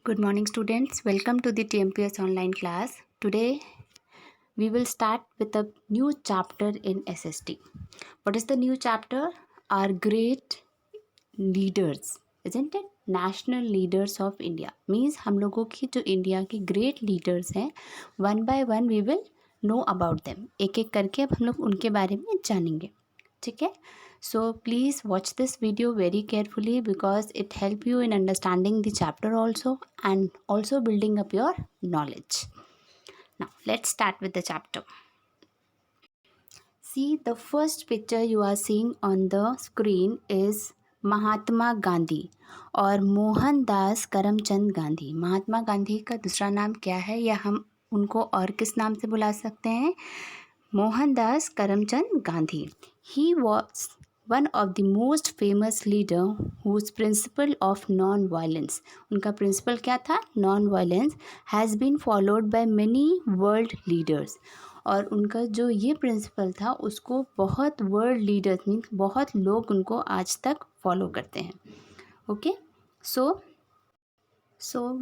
Good morning, students. Welcome to the TMPS online class. Today, we will start with a new chapter in SST. What is the new chapter? Our great leaders, isn't it? National leaders of India. Means हम लोगों की जो India के great leaders हैं, one by one we will know about them. एक एक करके अब हम लोग उनके बारे में जानेंगे. ठीक है? So please watch this video very carefully because it help you in understanding the chapter also and also building up your knowledge. Now let's start with the chapter. See, the first picture you are seeing on the screen is Mahatma Gandhi और मोहनदास करमचंद गांधी. महात्मा गांधी का दूसरा नाम क्या है या हम उनको और किस नाम से बुला सकते हैं? Mohandas Karamchand Gandhi. He was one of the most famous leader whose principle of non-violence, उनका principle क्या था? Non-violence has been followed by many world leaders. और उनका जो ये प्रिंसिपल था उसको बहुत वर्ल्ड लीडर्स मीन बहुत लोग उनको आज तक फॉलो करते हैं. Okay, so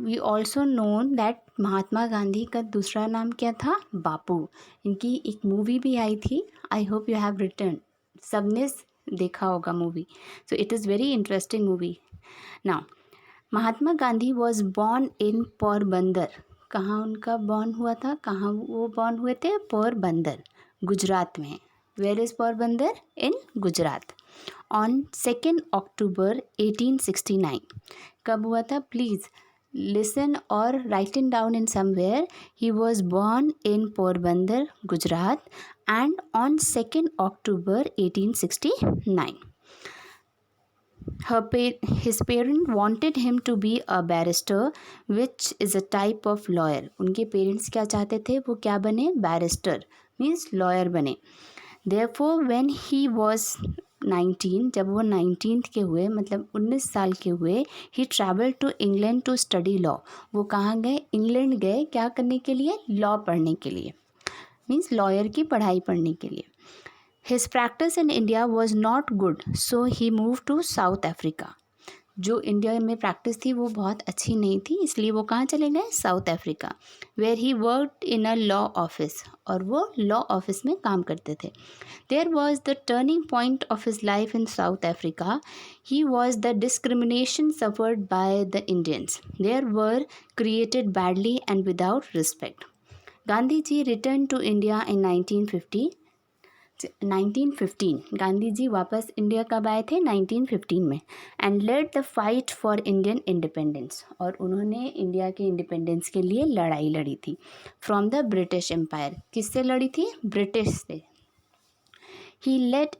we also known that Mahatma Gandhi का दूसरा नाम क्या था? बापू. इनकी एक मूवी भी आई थी. I hope you have written. सबने देखा होगा movie. So it is very interesting movie. Now Mahatma Gandhi was born in Porbandar. कहाँ उनका बॉर्न हुआ था? कहाँ वो बॉर्न हुए थे? पोरबंदर, गुजरात में. Where is Porbandar? In Gujarat. On 2 October 1869. कब हुआ था? Please listen or write it down in somewhere. He was born in Porbandar, Gujarat, and on 2 October 1869. His parents wanted him to be a barrister, which is a type of lawyer. उनके parents क्या चाहते थे? वो क्या बने? Barrister means lawyer बने. Therefore, when he was 19, जब वो 19th के हुए मतलब 19 साल के हुए, he traveled to England to study law. वो कहाँ गए? इंग्लैंड गए. क्या करने के लिए? लॉ पढ़ने के लिए. मीन्स लॉयर की पढ़ाई पढ़ने के लिए. His practice in India was not good, so he moved to South Africa. जो इंडिया में प्रैक्टिस थी वो बहुत अच्छी नहीं थी, इसलिए वो कहाँ चले गए? South Africa. Where he worked in a law office. और वो लॉ ऑफिस में काम करते थे. There was the turning point of his life in South Africa. He was the discrimination suffered by the Indians. There were created badly and without respect. Gandhi ji return to India in 1915. Gandhi ji वापस India कब आए थे? 1915 में. And led the fight for Indian independence. और उन्होंने India के independence के लिए लड़ाई लड़ी थी फ्रॉम द ब्रिटिश एम्पायर. किससे लड़ी थी? ब्रिटिश से. ही lead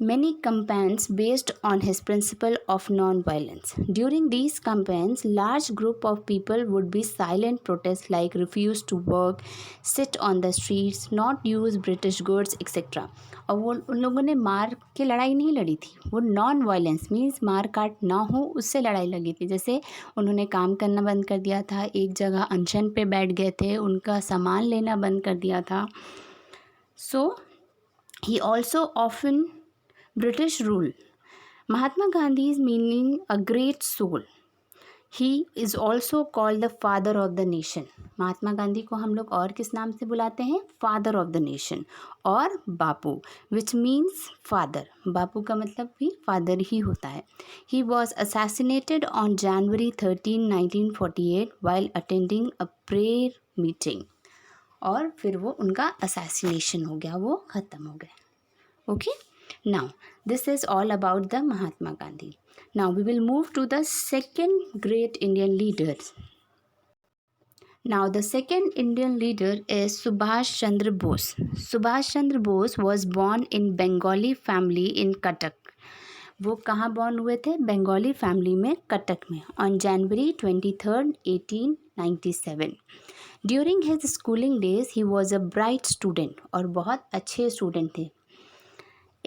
many campaigns based on his principle of non-violence. During these campaigns, large group of people would be silent protests like refuse to work, sit on the streets, not use British goods, etc. और वो उन लोगों ने मार के लड़ाई नहीं लड़ी थी. वो नॉन वायलेंस मीन्स मार काट ना हो उससे लड़ाई लगी थी. जैसे उन्होंने काम करना बंद कर दिया था, एक जगह अनशन पे बैठ गए थे, उनका सामान लेना बंद कर दिया था. So he also often British rule. Mahatma Gandhi's meaning a great soul. He is also called the father of the nation. Mahatma Gandhi को हम लोग और किस नाम से बुलाते हैं? Father of the nation. और बापू विच मीन्स फादर. बापू का मतलब भी फादर ही होता है. He was assassinated on January 13, 1948 while attending a prayer meeting. और फिर वो उनका असैसिनेशन हो गया, वो ख़त्म हो गए. Okay. Now, this is all about the Mahatma Gandhi. Now, we will move to the second great Indian leader. Now, the second Indian leader is Subhash Chandra Bose. Subhash Chandra Bose was born in Bengali family in Cuttack. वो कहाँ born हुए थे? Bengali family में, कटक में, on January 23, 1897. During his schooling days he was a bright student. और बहुत अच्छे student थे.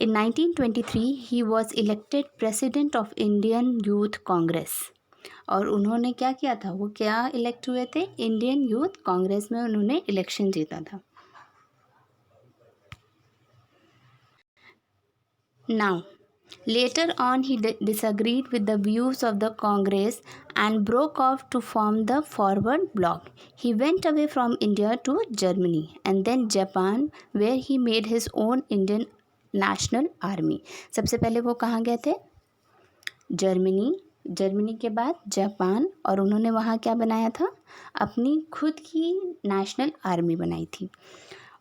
In 1923, he was elected president of Indian Youth Congress. और उन्होंने क्या किया था? वो क्या इलेक्ट हुए थे? इंडियन यूथ कांग्रेस में उन्होंने इलेक्शन जीता था. Now, Later on, he disagreed with the views of the Congress and broke off to form the Forward Bloc. He went away from India to Germany and then Japan, where he made his own Indian National Army. सबसे पहले वो कहाँ गए थे? Germany के बाद Japan, और उन्होंने वहाँ क्या बनाया था? अपनी खुद की नेशनल आर्मी बनाई थी,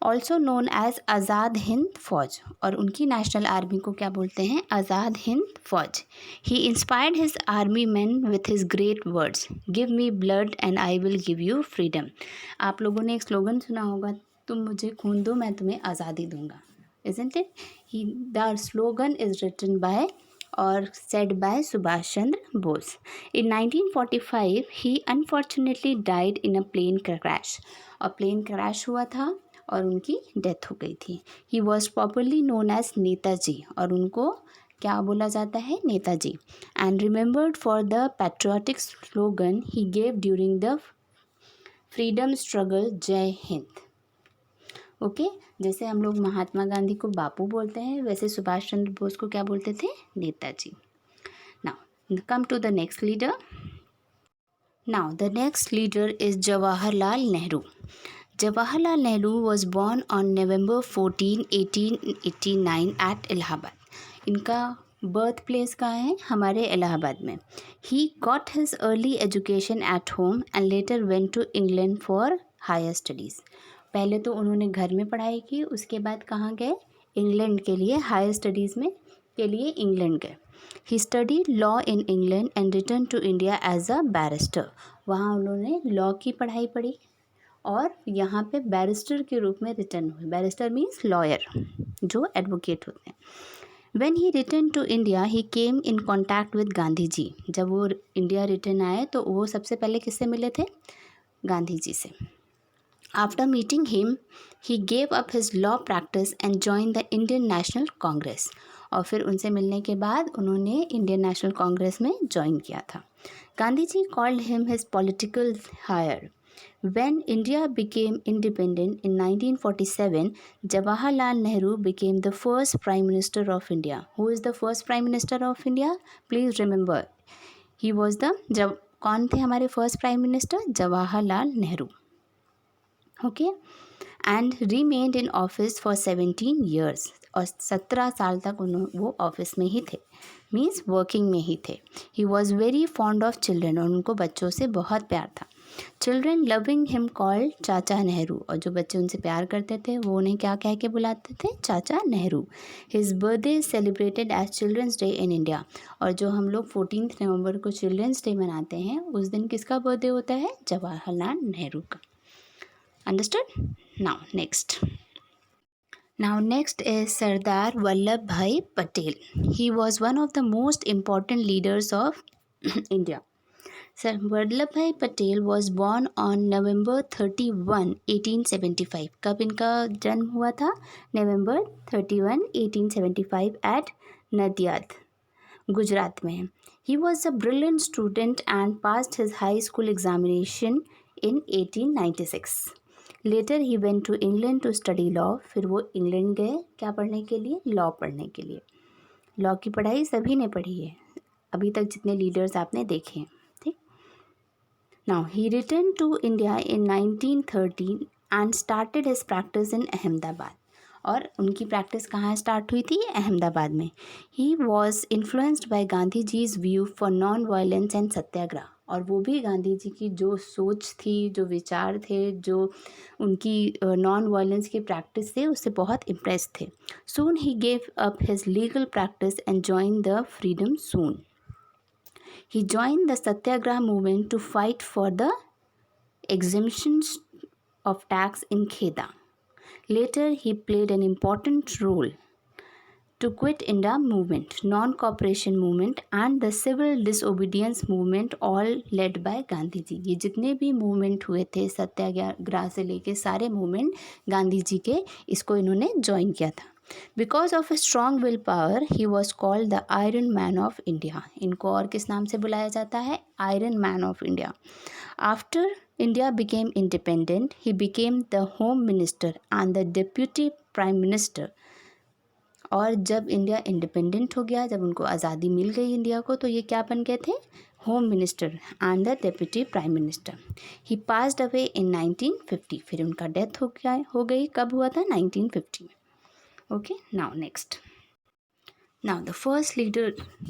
ऑल्सो नोन एज आज़ाद हिंद फौज, और उनकी नेशनल आर्मी को क्या बोलते हैं? Azad Hind Fauj. He inspired his army man with his great words, give me blood and I will give you freedom. आप लोगों ने एक स्लोगन सुना होगा, तुम मुझे खून दो मैं तुम्हें आज़ादी दूंगा. Isn't it? The slogan is written by or said by Subhash Chandra Bose. In 1945, he unfortunately died in a plane crash. और प्लेन क्रैश हुआ था और उनकी डेथ हो गई थी. He was popularly known as Netaji, और उनको क्या बोला जाता है? Netaji. And remembered for the patriotic slogan he gave during the freedom struggle, जय हिंद. ओके, जैसे हम लोग महात्मा गांधी को बापू बोलते हैं, वैसे सुभाष चंद्र बोस को क्या बोलते थे? Netaji. Now come to the next leader. Now the next leader is Jawaharlal Nehru. Jawaharlal Nehru was born on November 14, 1889 at Allahabad. इनका बर्थ प्लेस कहाँ है? हमारे इलाहाबाद में. He got his early education at home and later went to England for higher studies. पहले तो उन्होंने घर में पढ़ाई की, उसके बाद कहाँ गए? इंग्लैंड के लिए हायर स्टडीज़ में के लिए इंग्लैंड गए. He studied law in England and return to India as a barrister. वहाँ उन्होंने लॉ की पढ़ाई पढ़ी और यहाँ पे बैरिस्टर के रूप में रिटर्न हुए. बैरिस्टर मीन्स लॉयर, जो एडवोकेट होते हैं. When he returned to India, he came in contact with Gandhi ji. जब वो इंडिया रिटर्न आए तो वो सबसे पहले किससे मिले थे? गांधी जी से. After meeting him, he gave up his law practice and joined the Indian National Congress. और फिर उनसे मिलने के बाद उन्होंने इंडियन नेशनल कांग्रेस में ज्वाइन किया था. Gandhi ji called him his political hire. When India became independent in 1947, Jawaharlal Nehru became the first Prime Minister of India. Who is the first Prime Minister of India? Please remember, he was the कौन थे हमारे first prime minister? Jawaharlal Nehru. Okay, and remained in office for 17 years. और 17 साल तक वो office में ही थे, means working में ही थे. He was very fond of children, और उनको बच्चों से बहुत प्यार था. चिल्ड्रन लविंग हिम कॉल्ड चाचा नेहरू, और जो बच्चे उनसे प्यार करते थे वो उन्हें क्या कह के बुलाते थे? Chacha Nehru. His birthday is celebrated as children's day in India. और जो हम लोग 14 नवंबर को चिल्ड्रंस डे मनाते हैं, उस दिन किसका बर्थडे होता है? जवाहरलाल नेहरू का. Understood? Now next is Sardar Vallabhbhai Patel. He was one of the most important leaders of India. Sir Vallabhbhai Patel was born on November 31, 1875. कब इनका जन्म हुआ था? November 31, 1875 at Nadiad, गुजरात में. He was a brilliant student and passed his high school examination in 1896. Later he went to England to study law. फिर वो England गए क्या पढ़ने के लिए? लॉ पढ़ने के लिए. लॉ की पढ़ाई सभी ने पढ़ी है, अभी तक जितने लीडर्स आपने देखे हैं. ठीक. Now he return to India in 1913 and started his practice in Ahmedabad. और उनकी प्रैक्टिस कहाँ स्टार्ट हुई थी? अहमदाबाद में. He was influenced by Gandhi ji's view for non violence and satyagraha. और वो भी गांधी जी की जो सोच थी, जो विचार थे, जो उनकी नॉन वायलेंस की प्रैक्टिस थे, उससे बहुत इम्प्रेस थे. Soon he gave up his legal practice and join the freedom soon. He join the satyagraha movement to fight for the exemption of tax in Kheda. Later, he played an important role to quit India movement, non-cooperation movement and the civil disobedience movement, all led by Gandhi ji. ये जितने भी movement हुए थे सत्याग्रह से लेके सारे movement Gandhi ji के, इसको इन्होंने ज्वाइन किया था. Because of a strong will power he was called the iron man of India. इनको और किस नाम से बुलाया जाता है? Iron man of India. After India became independent, he became the Home Minister and the Deputy Prime Minister और जब इंडिया इंडिपेंडेंट हो गया, जब उनको आज़ादी मिल गई इंडिया को, तो ये क्या बन गए थे? Home minister and the deputy prime minister. He passed away in 1950। फिर उनका डेथ हो गई। कब हुआ था? 1950 में। Okay, now next. Now, the first leader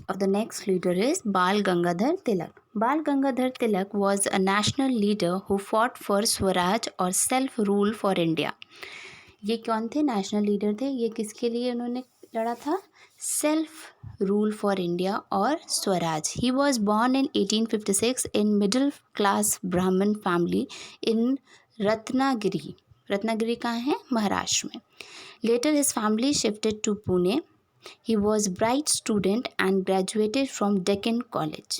or the next leader is Bal Gangadhar Tilak. Bal Gangadhar Tilak was a national leader who fought for Swaraj or self-rule for India. ये कौन थे? National leader थे। ये किसके लिए उन्होंने लड़ा था? सेल्फ रूल फॉर इंडिया और Swaraj. He was born in 1856 in middle class Brahmin family in Ratnagiri. Ratnagiri कहाँ है? महाराष्ट्र में। Later his family shifted to Pune. He was a bright student and graduated from Deccan College.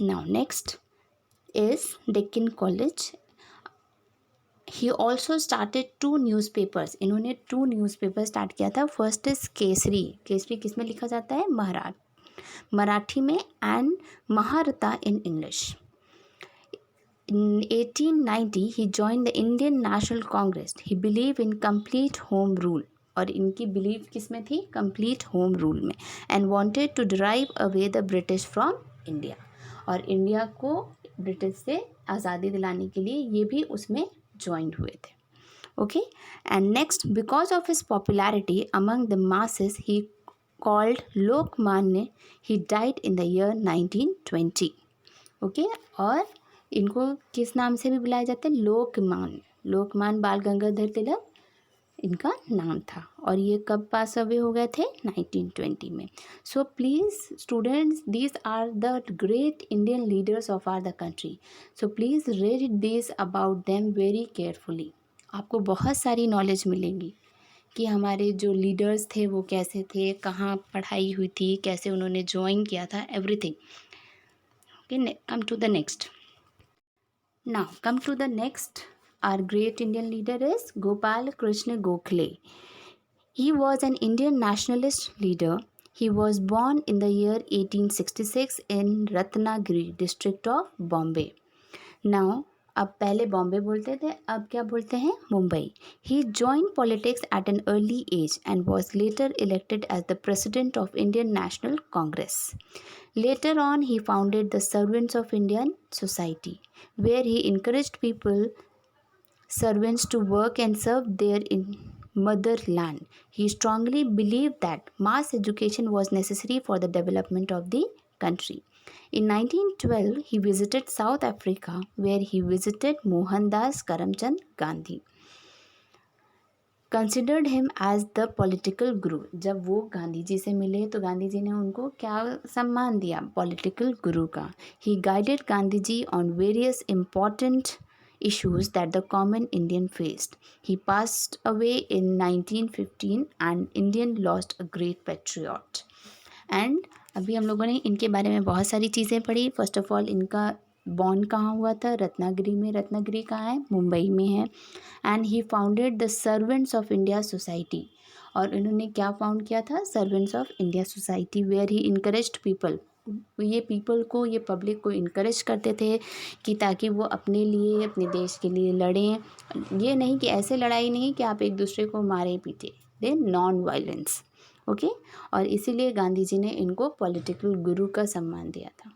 Now next is Deccan College. He also started 2 newspapers. इन्होंने 2 newspapers start किया था. First is Kesari. Kesari किस में लिखा जाता है? मराठी में, and Mahratta in English. In 1890 he joined the Indian National Congress. He believed in complete home rule. और इनकी बिलीव किस में थी? कंप्लीट होम रूल में. And wanted to drive away the British from India. और इंडिया को ब्रिटिश से आज़ादी दिलाने के लिए ये भी उसमें ज्वाइन हुए थे. Okay, and next, because of his popularity among the masses he called Lokmanya. He died in the year 1920. Okay, और इनको किस नाम से भी बुलाया जाता है? लोकमान्य. लोकमान्य बाल गंगाधर तिलक इनका नाम था. और ये कब पास अवे हो गए थे? 1920 में. So please students, these are the great Indian leaders of our the country. So please read this about them very carefully. आपको बहुत सारी नॉलेज मिलेगी कि हमारे जो लीडर्स थे वो कैसे थे, कहाँ पढ़ाई हुई थी, कैसे उन्होंने ज्वाइन किया था, everything. Okay, come to the next. Now come to the next. Our great Indian leader is Gopal Krishna Gokhale. He was an Indian nationalist leader. He was born in the year 1866 in Ratnagiri district of Bombay. Now, अब पहले बॉम्बे बोलते थे, अब क्या बोलते हैं? Mumbai. He joined politics at an early age and was later elected as the president of Indian National Congress. Later on, he founded the Servants of Indian Society, where he encouraged servants to work and serve their motherland. He strongly believed that mass education was necessary for the development of the country. In 1912, he visited South Africa, where he visited Mohandas Karamchand Gandhi. Considered him as the political guru. जब वो गांधी जी से मिले तो गांधी जी ने उनको क्या सम्मान दिया? पॉलिटिकल गुरु का. He guided Gandhi ji on various important issues that the common Indian faced. He passed away in 1915 and Indian lost a great patriot. And अभी हम लोगों ने इनके बारे में बहुत सारी चीज़ें पढ़ी. फर्स्ट ऑफ ऑल, इनका बॉर्न कहाँ हुआ था? रत्नागिरी में. रत्नागिरी कहाँ है? मुंबई में है. And he founded the servants of India society. और इन्होंने क्या फाउंड किया था? Servants of India society, where he encouraged people. ये पीपल को, ये पब्लिक को इनकरेज करते थे कि ताकि वो अपने लिए, अपने देश के लिए लड़ें. ये नहीं कि ऐसे लड़ाई नहीं कि आप एक दूसरे को मारे पीटे. दे नॉन वायलेंस. ओके, और इसीलिए गांधी जी ने इनको पॉलिटिकल गुरु का सम्मान दिया था.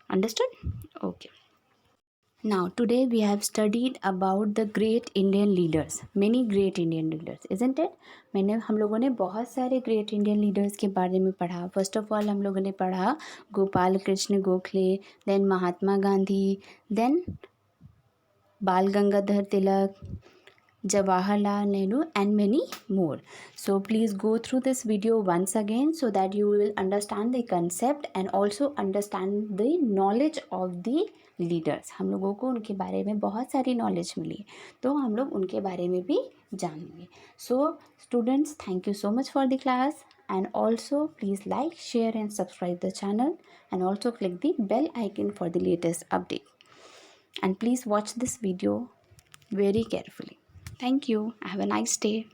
Understood? Okay. Now today we have studied about the great Indian leaders, many great Indian leaders, isn't it? हम लोगों ने बहुत सारे great Indian leaders के बारे में पढ़ा. फर्स्ट ऑफ ऑल हम लोगों ने पढ़ा गोपाल कृष्ण गोखले, देन महात्मा गांधी, देन बाल Gangadhar Tilak, Jawaharlal Nehru, and many more. So please go through this video once again so that you will understand the concept and also understand the knowledge of the leaders. हम लोगों को उनके बारे में बहुत सारी नॉलेज मिली, तो हम लोग उनके बारे में भी जानेंगे. So students, thank you so much for the class, and also please like, share and subscribe the channel, and also click the bell icon for the latest update. And please watch this video very carefully. Thank you. Have a nice day.